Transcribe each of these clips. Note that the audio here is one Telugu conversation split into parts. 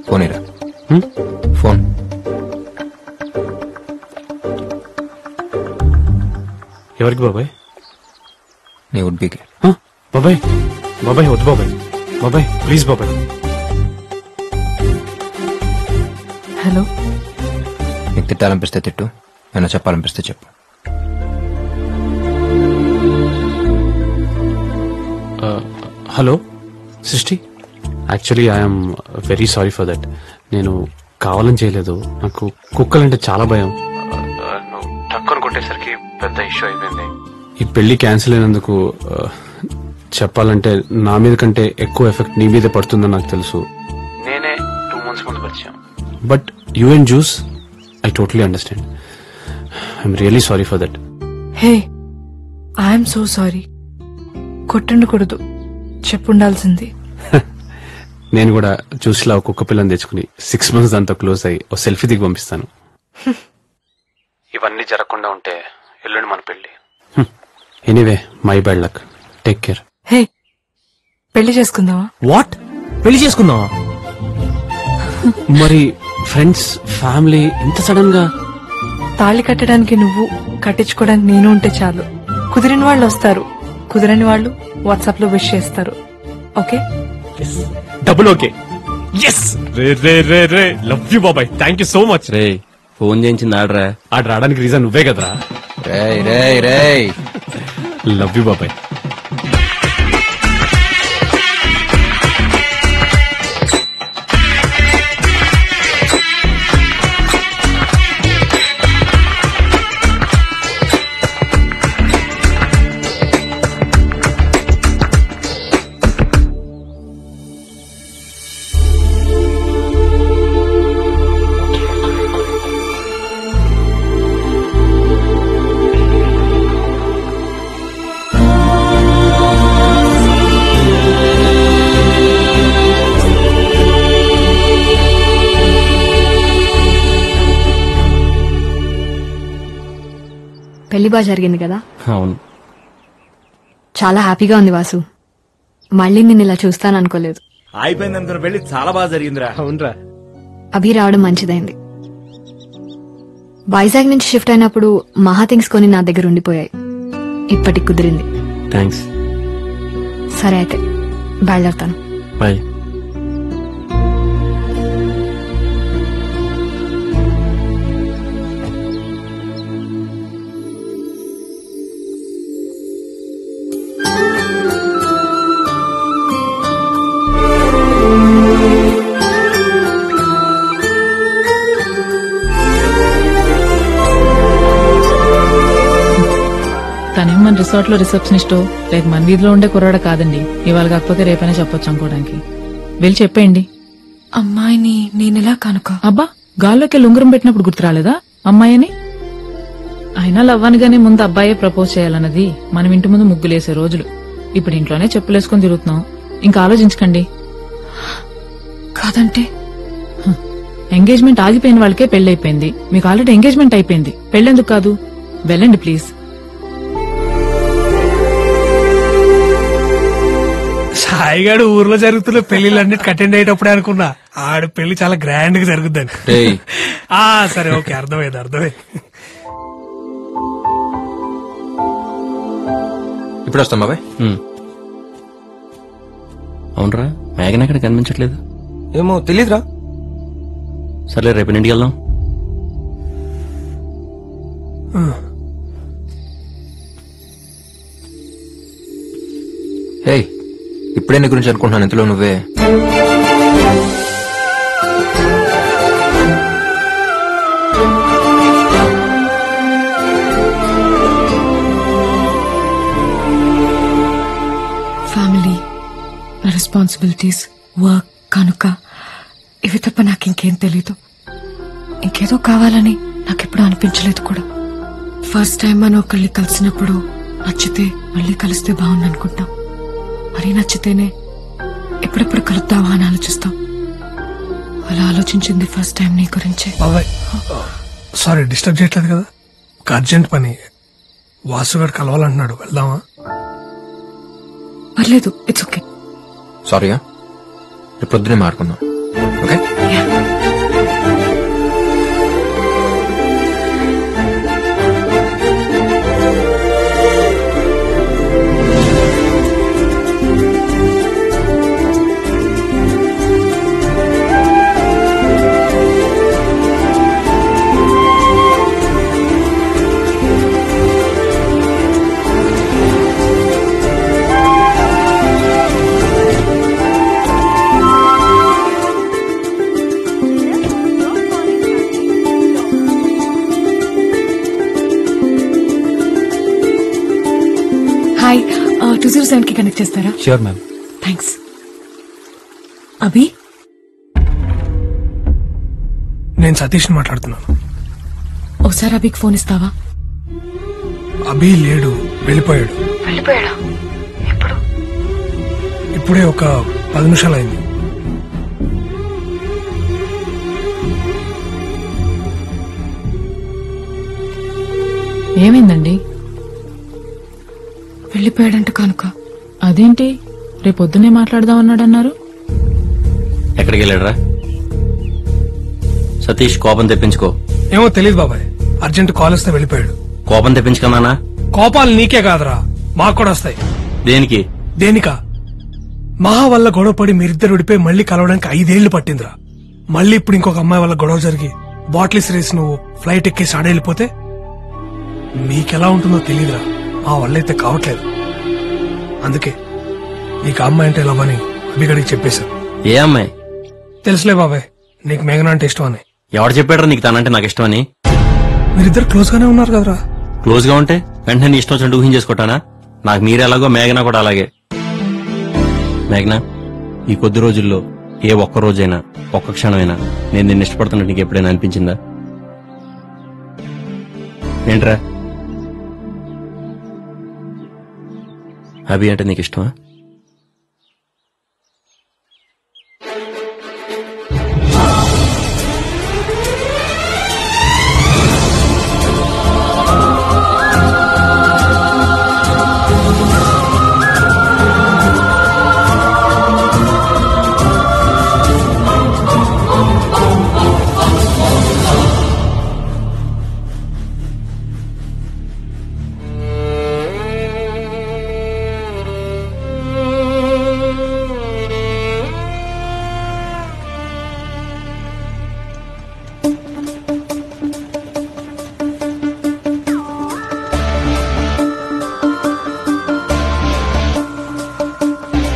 ఫోన్ ఇరా. ఫోన్ ఎవరికి బాబాయ్? నీ ఉడ్బీకి. బాబాయ్ బాబాయ్ వద్దు బాబాయ్, బాబాయ్ ప్లీజ్ బాబాయ్. హలో, నీకు తిట్టాలనిపిస్తే తిట్టు, ఏమైనా చెప్పాలనిపిస్తే చెప్పు. హలో సృష్టి, actually I'm very sorry for that. నేను కావాలని చేయలేదు. నాకు కుక్కలంటే చాలా భయం. టక్కుని కొట్టేసరికి పెద్ద ఇష్యూ అయిపోయింది. ఈ పెళ్లి క్యాన్సిల్ అయినందుకు చెప్పాలంటే నా మీద కంటే ఎక్కువ ఎఫెక్ట్ నీ మీద పడుతుందని నాకు తెలుసు. నేనే 2 months ముందు వచ్చాను. But you and juice I totally understand. I'm really sorry for that. Hey I'm so sorry. కొట్టుండకూడదు, చెప్పుండాల్సింది. నేను కూడా జ్యూస్లా ఒక కుక్క పిల్లని తెచ్చుకుని 6 months దాంతో క్లోజ్ అయ్యి ఓ సెల్ఫీ దిగి పంపిస్తాను. ఇవన్నీ జరగకుండా ఉంటే ఎల్లుండి మన పెళ్లి. Anyway my bad luck. Take care. Hey పెళ్లి చేసుకుందావా? వాట్? పెళ్లి చేసుకుందావా? మరి ఫ్రెండ్స్ ఫ్యామిలీ ఇంత సడన్ గా? తాళి కట్టడానికి నువ్వు, కట్టించుకోవడానికి నేను ఉంటే చాలు. కుదిరిన వాళ్ళు వస్తారు, కుదిరని వాళ్ళు వాట్సాప్ లో విష్ చేస్తారు. ఓకే? Double okay. ఎస్. రే రే రే రే లవ్ యూ బాబాయ్, థ్యాంక్ యూ సో మచ్. రే ఫోన్ చేయించింది ఆడరా? ఆడ రావడానికి రీజన్ నువ్వే కదరా. రేయ్ రేయ్ రేయ్ లవ్ యూ బాబాయ్. పెళ్లి బాగా జరిగింది కదా? అవును. చాలా హ్యాపీగా ఉంది వాసు. మళ్ళీ నేను ఇలా చూస్తాను అనుకోలేదు. అయిపోయింది అనుకున్న పెళ్లి చాలా బాగా జరిగిందిరా. అవునరా. అభి రావడం మంచిదైంది. వైజాగ్ నుంచి షిఫ్ట్ అయినప్పుడు మహా థింగ్స్ కొని నా దగ్గర ఉండిపోయాయి. ఇప్పటికి కుదిరింది. థ్యాంక్స్. సరే అయితే బయలుదేరుతాను. బాయ్. తనేం మన రిసార్ట్ లో రిసెప్షనిస్టో లేక మన వీధిలో ఉండే కుర్రాడ కాదండి. ఇవాళ కాకపోతే రేపైనా చెప్పొచ్చు అనుకోవడానికి. వెళ్ళి చెప్పేయండి. అమ్మాయిని నేనెలా కనుక? అబ్బా, గాల్లోకి ఉంగరం పెట్టినప్పుడు గుర్తు రాలేదా అమ్మాయి అని? అయినా లవ్వనిగానే ముందు అబ్బాయే ప్రపోజ్ చేయాలన్నది మనం ఇంటి ముందు ముగ్గులేసే రోజులు. ఇప్పుడు ఇంట్లోనే చెప్పులేసుకుని తిరుగుతున్నాం. ఇంకా ఆలోచించకండి. కాదంటే ఎంగేజ్మెంట్ ఆగిపోయిన వాళ్ళకే పెళ్లైపోయింది. మీకు ఆల్రెడీ ఎంగేజ్మెంట్ అయిపోయింది. పెళ్లెందుకు కాదు? వెళ్ళండి ప్లీజ్. సాయిగాడు ఊర్లో జరుగుతున్న పెళ్లిళ్ళన్నిటికి అటెండ్ అయ్యేటప్పుడే అనుకున్నా ఆడు పెళ్లి చాలా గ్రాండ్ గా జరుగుద్దని. సరే ఓకే, అర్థమైంది. ఇప్పుడు వస్తాం బాబాయ్. అవునరా, మేఘన ఎక్కడ కనిపించట్లేదు. ఏమో తెలీదురా. సర్లే రేపు ఇంటికి వెళ్దాం. హే ఇప్పుడే నీ గురించి అనుకుంటున్నాను, ఇంతలో నువ్వే. ఫ్యామిలీ, రెస్పాన్సిబిలిటీస్, వర్క్ కనుక ఇవి తప్ప నాకు ఇంకేం తెలీదు. ఇంకేదో కావాలని నాకెప్పుడు అనిపించలేదు కూడా. ఫస్ట్ టైం మనం ఒకళ్ళని కలిసినప్పుడు నచ్చితే మళ్ళీ కలిస్తే బాగుందనుకుంటాం. మరీ నచ్చితేనే ఎప్పుడెప్పుడు కలుద్దావా అని ఆలోచిస్తాం. అలా ఆలోచించింది ఫస్ట్ టైం నీ గురించే. బాబాయ్ సారీ డిస్టర్బ్ చేయట్లేదు కదా? ఒక అర్జెంట్ పని, వాసుగాడు కలవాలంటున్నాడు, వెళ్దామా? పర్లేదు, ఇట్స్ ఓకే. సారీయా, రేపు పొద్దునే మాట్లాడుకుందాం. ఓకే హాయ్ 207 కి కనెక్ట్ చేస్తారా? Sure ma'am. థ్యాంక్స్. అభి, నేను సతీష్ మాట్లాడుతున్నాను. ఒకసారి అభికి ఫోన్ ఇస్తావా? అభి లేడు, వెళ్ళిపోయాడు. వెళ్ళిపోయాడా? ఎప్పుడు? ఇప్పుడే ఒక 10 నిమిషాలు అయింది. ఏమైందండి? వెళ్ళిపోయాడంట కనుక. అదేంటి రేపొద్దునే మాట్లాడదామన్నాడన్నారు? ఎక్కడికి వెళ్ళాడరా? సతీష్ కోపం తెప్పించుకో. ఏమో తెలియదు బాబాయ్, అర్జెంట్ కాల్ వస్తే వెళ్ళిపోయాడు. కోపం తెప్పించుకున్నానా? కోపాలు నీకే కాదురా, మాకు కూడా వస్తాయి. దేనికి? దేనికా? మహా వల్ల గొడవపడి మీరిద్దరు విడిపోయి మళ్ళీ కలవడానికి 5 ఏళ్లు పట్టిందిరా. మళ్ళీ ఇప్పుడు ఇంకొక అమ్మాయి వల్ల గొడవ జరిగి బాటిల్స్ రేసి నువ్వు ఫ్లైట్ ఎక్కేసి ఆడెళ్ళిపోతే మీకెలా ఉంటుందో తెలియదురా. మా వల్ల అయితే కావట్లేదు. అందుకే నీకు ఆ అమ్మాయి అంటే లవ్ అని అభిగడికి చెప్పేశాను. ఏ అమ్మాయి? తెలుసులే బాబాయ్, నీకు మేఘన అంటే ఇష్టం అని. ఎవరు చెప్పాడరా నీకు తనంటే నాకు ఇష్టమని? మీరిద్దరు క్లోజ్ గానే ఉన్నారు కదరా. క్లోజ్ గా ఉంటే వెంటనే నీ ఇష్టం వచ్చినట్టు ఊహించేసుకుంటానా? నాకు మీరే ఎలాగో మేఘన కూడా అలాగే. మేఘన, ఈ కొద్ది రోజుల్లో ఏ ఒక్క రోజైనా ఒక్క క్షణమైనా నేను నిన్ను ఇష్టపడుతున్నట్టు నీకు ఎప్పుడైనా అనిపించిందా? ఏంట్రా? అభి అంటే నీకు ఇష్టమా?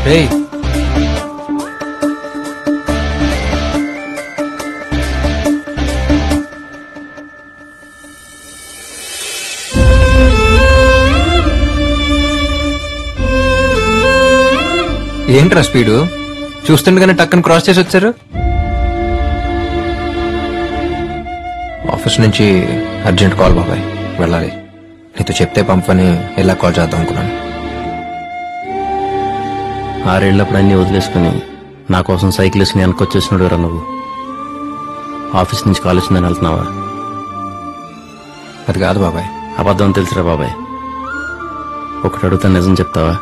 రేయ్, ఏంట్రా స్పీడు? చూస్తుండగానే టక్కన క్రాస్ చేసి వచ్చారు. ఆఫీస్ నుంచి అర్జెంట్ కాల్ బాబాయ్, వెళ్ళాలి. నీతో చెప్తే పంపని ఎలా కాల్ చేద్దాం అనుకున్నాను. 6 ఏళ్లప్పుడు అన్ని వదిలేసుకుని నా కోసం సైకిల్ వేసుకుని వెనకొచ్చేసినాడు రా నువ్వు. ఆఫీస్ నుంచి కాల్ వచ్చిందని వెళ్తున్నావా? అది కాదు బాబాయ్. అబద్ధం తెలుసురా బాబాయ్. ఒకటి అడుగుతా, నిజం చెప్తావా?